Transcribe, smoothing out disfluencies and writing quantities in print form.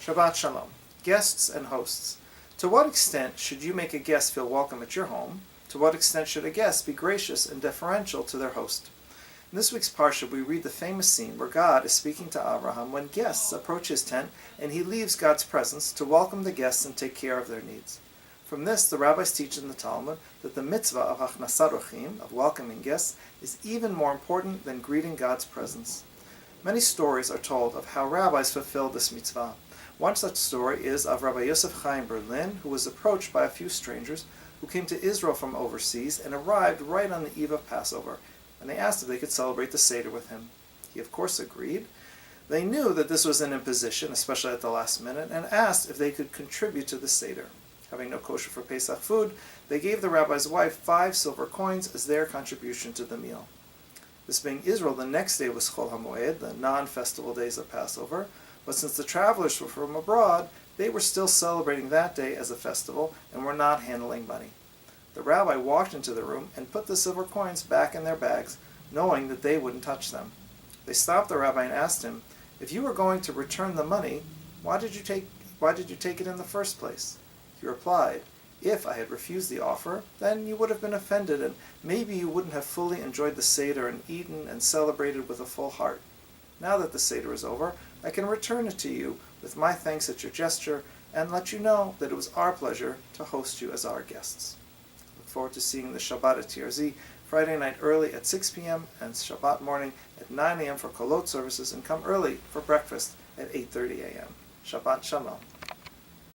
Shabbat Shalom. Guests and hosts. To what extent should you make a guest feel welcome at your home? To what extent should a guest be gracious and deferential to their host? In this week's parshat, we read the famous scene where God is speaking to Abraham when guests approach his tent and he leaves God's presence to welcome the guests and take care of their needs. From this, the rabbis teach in the Talmud that the mitzvah of achnasat orchim, of welcoming guests, is even more important than greeting God's presence. Many stories are told of how rabbis fulfilled this mitzvah. One such story is of Rabbi Yosef Chaim Berlin, who was approached by a few strangers who came to Israel from overseas and arrived right on the eve of Passover, and they asked if they could celebrate the Seder with him. He of course agreed. They knew that this was an imposition, especially at the last minute, and asked if they could contribute to the Seder. Having no kosher for Pesach food, they gave the rabbi's wife 5 silver coins as their contribution to the meal. This being Israel, the next day was Chol HaMoed, the non-festival days of Passover, but since the travelers were from abroad, they were still celebrating that day as a festival and were not handling money. The rabbi walked into the room and put the silver coins back in their bags, knowing that they wouldn't touch them. They stopped the rabbi and asked him, "If you were going to return the money, why did you take it in the first place?" He replied, "If I had refused the offer, then you would have been offended, and maybe you wouldn't have fully enjoyed the Seder and eaten and celebrated with a full heart. Now that the Seder is over, I can return it to you with my thanks at your gesture and let you know that it was our pleasure to host you as our guests." Look forward to seeing the Shabbat at TRZ Friday night early at 6 p.m. and Shabbat morning at 9 a.m. for Kolot services, and come early for breakfast at 8:30 a.m. Shabbat Shalom.